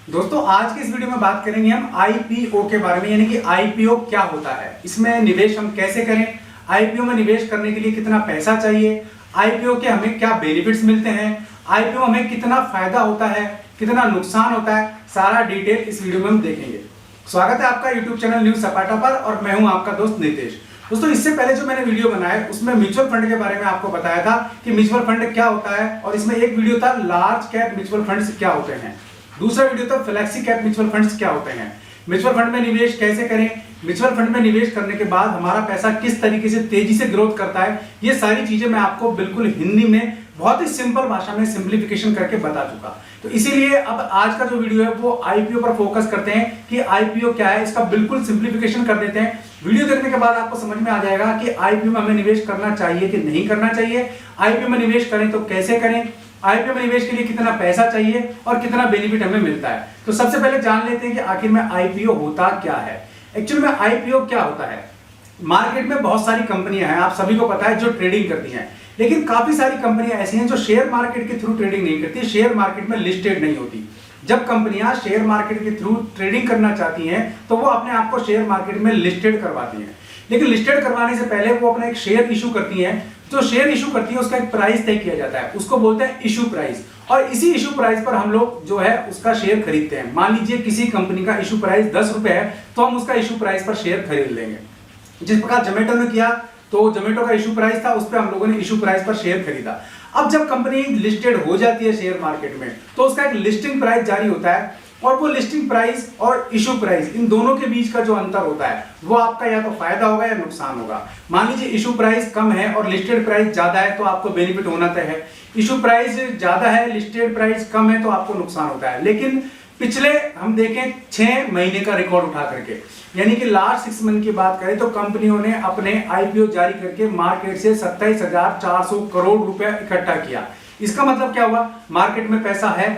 दोस्तों आज के इस वीडियो में बात करेंगे हम आईपीओ के बारे में, यानी कि आईपीओ क्या होता है, इसमें निवेश हम कैसे करें, आईपीओ में निवेश करने के लिए कितना पैसा चाहिए, आईपीओ के हमें क्या बेनिफिट्स मिलते हैं, आईपीओ हमें कितना फायदा होता है, कितना नुकसान होता है, सारा डिटेल इस वीडियो में हम देखेंगे। स्वागत है आपका यूट्यूब चैनल न्यूज सपाटा पर और मैं हूं आपका दोस्त नितेश। दोस्तों इससे पहले जो मैंने वीडियो बनाया उसमें म्यूचुअल फंड के बारे में आपको बताया था कि म्यूचुअल फंड क्या होता है, और इसमें एक वीडियो था लार्ज कैप म्यूचुअल फंड्स क्या होते हैं, दूसरा वीडियो था फ्लेक्सी कैप म्यूचुअल फंड्स क्या होते हैं, म्यूचुअल फंड में निवेश कैसे करें, म्यूचुअल फंड में निवेश करने के बाद हमारा पैसा किस तरीके से तेजी से ग्रोथ करता है, ये सारी चीजें मैं आपको बिल्कुल हिंदी में बहुत ही सिंपल भाषा में सिंप्लीफिकेशन करके बता चुका। तो इसीलिए अब आज का जो वीडियो है वो आईपीओ पर फोकस करते हैं कि आईपीओ क्या है, इसका बिल्कुल सिंप्लीफिकेशन कर देते हैं। वीडियो देखने के बाद आपको समझ में आ जाएगा कि आईपीओ में हमें निवेश करना चाहिए कि नहीं करना चाहिए, आईपीओ में निवेश करें तो कैसे करें, आईपीओ में निवेश के लिए कितना पैसा चाहिए और कितना बेनिफिट हमें मिलता है। तो सबसे पहले जान लेते हैं कि आखिर में आईपीओ होता क्या है। एक्चुअली में आईपीओ क्या होता है, मार्केट में बहुत सारी कंपनियां हैं, आप सभी को पता है, जो ट्रेडिंग करती हैं, लेकिन काफी सारी कंपनियां ऐसी हैं जो शेयर मार्केट के थ्रू ट्रेडिंग नहीं करती, शेयर मार्केट में लिस्टेड नहीं होती। जब कंपनियां शेयर मार्केट के थ्रू ट्रेडिंग करना चाहती हैं तो वो अपने आप को शेयर मार्केट में लिस्टेड करवाती हैं, लेकिन लिस्टेड करवाने से पहले वो अपना एक शेयर इशू करती हैं। जो शेयर इशू करती है उसका एक प्राइस तय किया जाता है, उसको बोलते हैं इशू प्राइस, और इसी इशू प्राइस पर हम लोग जो है उसका शेयर खरीदते हैं। मान लीजिए किसी कंपनी का इशू प्राइस 10 रुपए है तो हम उसका इशू प्राइस पर शेयर खरीद लेंगे। जिस प्रकार जोमेटो ने किया, तो जोमेटो का इशू प्राइस था, उस पर हम लोगों ने इशू प्राइस पर शेयर खरीदा। अब जब कंपनी लिस्टेड हो जाती है शेयर मार्केट में तो उसका एक लिस्टिंग प्राइस जारी होता है, और वो लिस्टिंग प्राइस और इशू प्राइस इन दोनों के बीच का जो अंतर होता है वो आपका या तो फायदा होगा या नुकसान होगा। मान लीजिए इशू प्राइस कम है और लिस्टेड प्राइस ज्यादा है तो आपको बेनिफिट होना तय है, इशू प्राइस ज्यादा है लिस्टेड प्राइस कम है तो आपको नुकसान होता है। लेकिन पिछले हम देखें 6 महीने का रिकॉर्ड उठा करके, यानी कि लास्ट 6 मंथ की बात करें तो कंपनियों ने अपने आईपीओ जारी करके मार्केट से 27,400 करोड़ रुपए इकट्ठा किया। इसका मतलब क्या हुआ, मार्केट में पैसा है,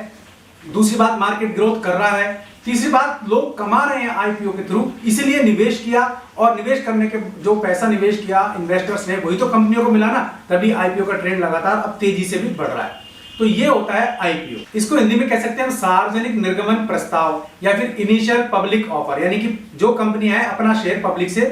दूसरी बात मार्केट ग्रोथ कर रहा है, तीसरी बात लोग कमा रहे हैं आईपीओ के थ्रू, इसीलिए निवेश किया, और निवेश करने के जो पैसा निवेश किया इन्वेस्टर्स ने वही तो कंपनियों को मिला ना, तभी आईपीओ का ट्रेंड लगातार अब तेजी से भी बढ़ रहा है। तो ये होता है आईपीओ। इसको हिंदी में कह सकते हैं सार्वजनिक निर्गमन प्रस्ताव या फिर इनिशियल पब्लिक ऑफर, यानी कि जो कंपनियां हैं अपना शेयर पब्लिक से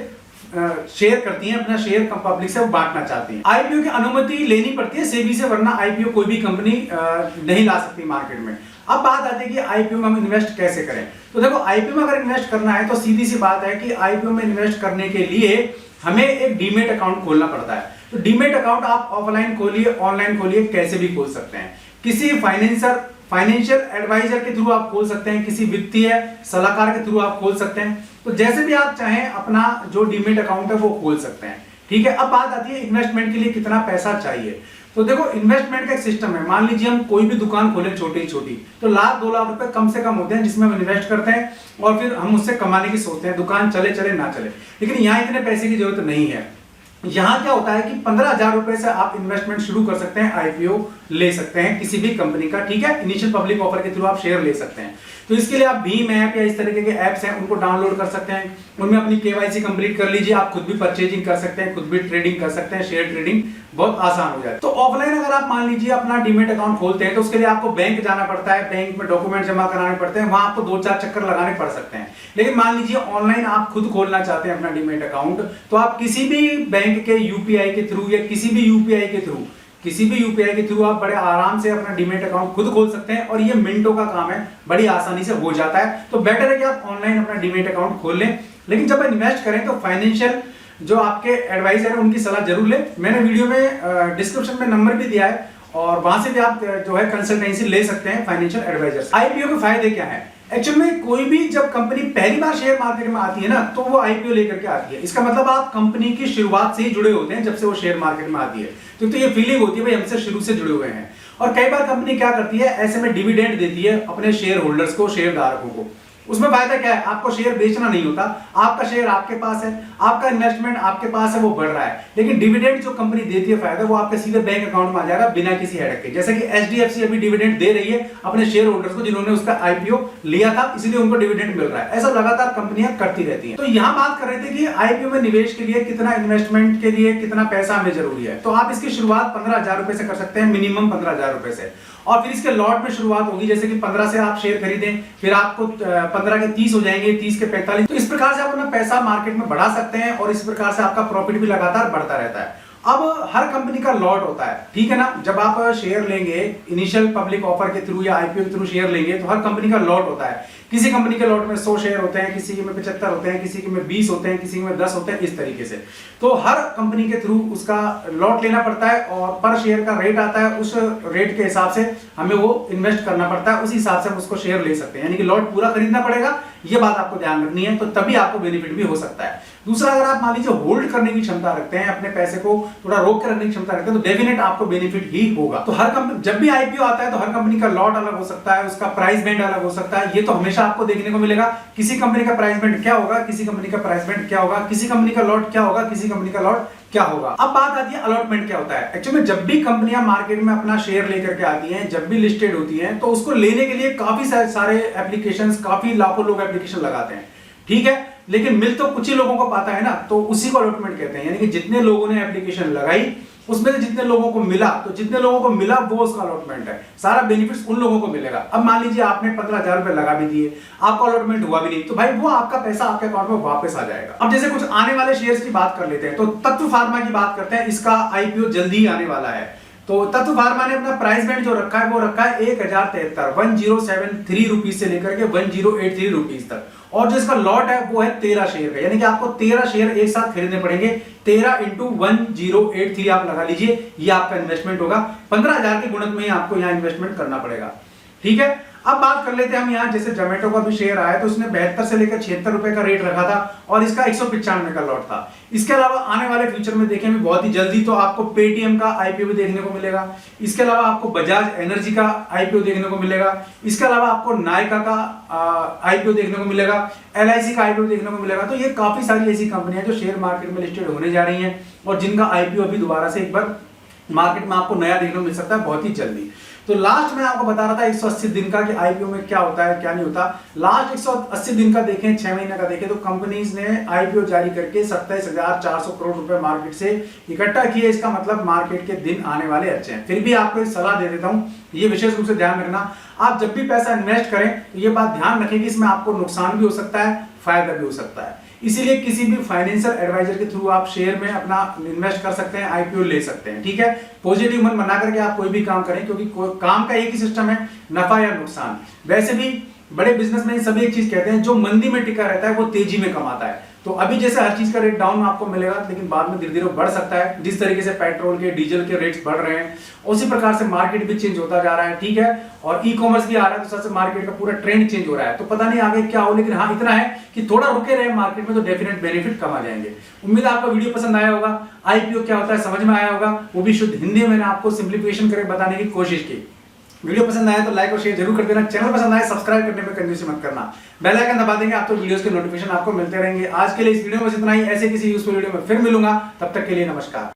शेयर करती हैं, अपना शेयर पब्लिक से बांटना चाहती हैं। आईपीओ की अनुमति लेनी पड़ती है सेबी से, वरना आईपीओ कोई भी कंपनी नहीं ला सकती मार्केट में। अब बात आती है कि आईपीओ में हम इन्वेस्ट कैसे करें। तो देखो आईपीओ में अगर इन्वेस्ट करना है तो सीधी सी बात है कि आईपीओ में इन्वेस्ट करने के लिए हमें एक डीमेट अकाउंट खोलना पड़ता है। तो डीमेट अकाउंट आप ऑफलाइन खोलिए, ऑनलाइन खोलिए, कैसे भी खोल सकते हैं। किसी फाइनेंशियल एडवाइजर के थ्रू आप खोल सकते हैं, किसी वित्तीय सलाहकार के थ्रू आप खोल सकते हैं। तो जैसे भी आप चाहें अपना जो डीमेट अकाउंट है वो खोल सकते हैं, ठीक है। अब बात आती है इन्वेस्टमेंट के लिए कितना पैसा चाहिए। तो देखो इन्वेस्टमेंट का एक सिस्टम है, मान लीजिए हम कोई भी दुकान खोले छोटी छोटी, तो 1,00,000-2 लाख रुपए कम से कम होते हैं जिसमें हम इन्वेस्ट करते हैं और फिर हम उससे कमाने की सोचते हैं, दुकान चले चले ना चले। लेकिन यहाँ इतने पैसे की जरूरत नहीं है। यहाँ क्या होता है कि 15,000 रुपए से आप इन्वेस्टमेंट शुरू कर सकते हैं, आईपीओ ले सकते हैं किसी भी कंपनी का, ठीक है। इनिशियल पब्लिक ऑफर के थ्रू आप शेयर ले सकते हैं। तो इसके लिए आप भीम ऐप या इस तरीके के ऐप्स हैं उनको डाउनलोड कर सकते हैं, उनमें अपनी केवाईसी कंप्लीट कर लीजिए, आप खुद भी परचेजिंग कर सकते हैं, खुद भी ट्रेडिंग कर सकते हैं, शेयर ट्रेडिंग बहुत आसान हो जाए। तो ऑफलाइन अगर आप मान लीजिए अपना डीमेट अकाउंट खोलते हैं तो उसके लिए आपको बैंक जाना पड़ता है, बैंक में डॉक्यूमेंट जमा कराने पड़ते हैं, वहां आपको 2-4 चक्कर लगाने पड़ सकते हैं। लेकिन मान लीजिए ऑनलाइन आप खुद खोलना चाहते हैं अपना डीमेट अकाउंट, तो आप किसी भी बैंक के यूपीआई के थ्रू या किसी भी यूपीआई के थ्रू आप बड़े आराम से अपना डीमेट अकाउंट खुद खोल सकते हैं, और ये मिनटों का काम है, बड़ी आसानी से हो जाता है। तो बेटर है कि आप ऑनलाइन अपना डीमेट अकाउंट खोल लें। लेकिन जब इन्वेस्ट करें तो फाइनेंशियल जो आपके एडवाइजर है उनकी सलाह जरूर लें। मैंने वीडियो में डिस्क्रिप्शन में नंबर भी दिया है और वहां से भी आप जो है कंसल्टेंसी ले सकते हैं फाइनेंशियल एडवाइजर। आईपीओ के फायदे क्या है, एक्चुअल में कोई भी जब कंपनी पहली बार शेयर मार्केट में आती है ना तो वो आईपीओ लेकर के आती है। इसका मतलब आप कंपनी की शुरुआत से ही जुड़े होते हैं, जब से वो शेयर मार्केट में आती है तो ये फीलिंग होती है भाई हमसे शुरू से जुड़े हुए हैं। और कई बार कंपनी क्या करती है, ऐसे में डिविडेंड देती है अपने शेयर होल्डर्स को, शेयर धारकों को। उसमें फायदा क्या है, आपको शेयर बेचना नहीं होता, आपका शेयर आपके पास है, आपका इन्वेस्टमेंट आपके पास है, वो बढ़ रहा है। लेकिन डिविडेंड जो कंपनी देती है फायदा, वो आपके सीधे बैंक अकाउंट में आ जाएगा बिना किसी हेडेक के। जैसे कि एचडीएफसी अभी डिविडेंड दे रही है अपने शेयर होल्डर्स को जिन्होंने उसका आईपीओ लिया था, इसलिए उनको डिविडेंड मिल रहा है। ऐसा लगातार कंपनियां करती रहती हैं। तो यहां बात कर रहे थे कि आईपीओ में निवेश के लिए कितना, इन्वेस्टमेंट के लिए कितना पैसा हमें जरूरी है। तो आप इसकी शुरुआत 15,000 रुपए से कर सकते हैं, मिनिमम 15,000 रुपए से। और फिर इसके लॉट में शुरुआत होगी, जैसे कि 15 से आप शेयर खरीदें, फिर आपको 15 के 30 हो जाएंगे, 30 के 45। तो इस प्रकार से आप अपना पैसा मार्केट में बढ़ा सकते हैं और इस प्रकार से आपका प्रॉफिट भी लगातार बढ़ता रहता है। अब हर कंपनी का लॉट होता है, ठीक है ना। जब आप शेयर लेंगे इनिशियल पब्लिक ऑफर के थ्रू या आईपीओ के थ्रू शेयर लेंगे तो हर कंपनी का लॉट होता है। किसी कंपनी के लॉट में 100 शेयर होते हैं, किसी के में 75 होते हैं, किसी के में 20 होते हैं, किसी में 10 होते हैं, इस तरीके से। तो हर कंपनी के थ्रू उसका लॉट लेना पड़ता है और पर शेयर का रेट आता है, उस रेट के हिसाब से हमें वो इन्वेस्ट करना पड़ता है, उस हिसाब से हम उसको शेयर ले सकते हैं। यानी कि लॉट पूरा खरीदना पड़ेगा, ये बात आपको ध्यान रखनी है, तो तभी आपको बेनिफिट भी हो सकता है। दूसरा, अगर आप मान लीजिए होल्ड करने की क्षमता रखते हैं, अपने पैसे को थोड़ा रोक कर रखने की क्षमता रखते हैं, तो डेफिनेट आपको बेनिफिट ही होगा। तो हर कंपनी जब भी आईपीओ आता है तो हर कंपनी का लॉट अलग हो सकता है, उसका प्राइस बैंड अलग हो सकता है, ये तो हमेशा आपको देखने को मिलेगा। किसी कंपनी का प्राइस बैंड क्या होगा, किसी कंपनी का प्राइस बैंड क्या होगा, किसी कंपनी का लॉट क्या होगा, किसी कंपनी का लॉट क्या होगा। अब बात आती है अलॉटमेंट क्या होता है। एक्चुअली जब भी कंपनियां मार्केट में अपना शेयर लेकर के आती हैं, जब भी लिस्टेड होती हैं, तो उसको लेने के लिए काफी सारे एप्लीकेशंस, काफी लाखों लोग एप्लीकेशन लगाते हैं, ठीक है। लेकिन मिल तो कुछ ही लोगों को पाता है ना, तो उसी को अलॉटमेंट कहते हैं। यानी कि जितने लोगों ने एप्लीकेशन लगाई उसमें से जितने लोगों को मिला, तो जितने लोगों को मिला वो उसका अलॉटमेंट है। सारा बेनिफिट्स उन लोगों को मिलेगा। अब मान लीजिए आपने 15,000 रुपए लगा भी दिए, आपको अलॉटमेंट हुआ भी नहीं, तो भाई वो आपका पैसा आपके अकाउंट में वापस आ जाएगा। अब जैसे कुछ आने वाले शेयर्स की बात कर लेते हैं, तो तत्व फार्मा की बात करते हैं। इसका आईपीओ जल्दी ही आने वाला है। तो तत्व फार्मा ने अपना प्राइस बैंड जो रखा है वो रखा है 1073 रुपीज से लेकर के 1083 रुपीज तक, और जो इसका लॉट है वो है 13 शेयर का। यानी कि आपको 13 शेयर एक साथ खरीदने पड़ेंगे। 13 इंटू 1083 आप लगा लीजिए, ये आपका इन्वेस्टमेंट होगा। 15,000 के गुणक में ही आपको यहाँ इन्वेस्टमेंट करना पड़ेगा, ठीक है। अब बात कर लेते हैं हम यहाँ, जैसे जोमेटो का भी शेयर आया तो उसने 72 से लेकर 76 रुपए का रेट रखा था और इसका 195 का लॉट था। इसके अलावा आने वाले फ्यूचर में देखें बहुत ही जल्दी तो आपको पेटीएम का आईपीओ भी देखने को मिलेगा। इसके अलावा आपको बजाज एनर्जी का आईपीओ देखने को मिलेगा। इसके अलावा आपको नायका का आईपीओ देखने को मिलेगा, एलआईसी का आईपीओ देखने को मिलेगा। तो ये काफी सारी ऐसी कंपनियां जो शेयर मार्केट में लिस्टेड होने जा रही हैं और जिनका आईपीओ अभी दोबारा से एक बार मार्केट में आपको नया देखने को मिल सकता है बहुत ही जल्दी। तो लास्ट में आपको बता रहा था 180 दिन का कि आईपीओ में क्या होता है क्या नहीं होता। लास्ट 180 दिन का देखें, 6 महीने का देखें, तो कंपनीज ने आईपीओ जारी करके 27,400 करोड़ रुपए मार्केट से इकट्ठा किए। इसका मतलब मार्केट के दिन आने वाले अच्छे हैं। फिर भी आपको एक सलाह दे देता हूं, ये विशेष रूप से ध्यान रखना, आप जब भी पैसा इन्वेस्ट करें तो ये बात ध्यान रखें कि इसमें आपको नुकसान भी हो सकता है, फायदा भी हो सकता है। इसीलिए किसी भी फाइनेंशियल एडवाइजर के थ्रू आप शेयर में अपना इन्वेस्ट कर सकते हैं, आईपीओ ले सकते हैं, ठीक है। पॉजिटिव मन बना करके आप कोई भी काम करें, क्योंकि काम का एक ही सिस्टम है, नफा या नुकसान। वैसे भी बड़े बिजनेसमैन सभी एक चीज कहते हैं, जो मंदी में टिका रहता है वो तेजी में कमाता है। तो अभी जैसे हर चीज का रेट डाउन आपको मिलेगा, लेकिन बाद में धीरे धीरे बढ़ सकता है। जिस तरीके से पेट्रोल के, डीजल के रेट्स बढ़ रहे हैं, उसी प्रकार से मार्केट भी चेंज होता जा रहा है, ठीक है। और ई कॉमर्स भी आ रहा है, तो सबसे मार्केट का पूरा ट्रेंड चेंज हो रहा है। तो पता नहीं आगे क्या हो, लेकिन हाँ इतना है कि थोड़ा रुके रहे मार्केट में तो डेफिनेट बेनिफिट कम आ जाएंगे। उम्मीद है आपको वीडियो पसंद आया होगा, आईपीओ क्या होता है समझ में आया होगा, वो भी शुद्ध हिंदी में मैंने आपको सिंप्लीफिकेशन करके बताने की कोशिश की। वीडियो पसंद आया तो लाइक और शेयर जरूर कर देना। चैनल पसंद आए सब्सक्राइब करने में कंजूसी मत करना। बेल आइकन दबा देंगे आप तो वीडियोस के नोटिफिकेशन आपको मिलते रहेंगे। आज के लिए इस वीडियो में इतना ही। ऐसे किसी यूजफुल वीडियो में फिर मिलूंगा, तब तक के लिए नमस्कार।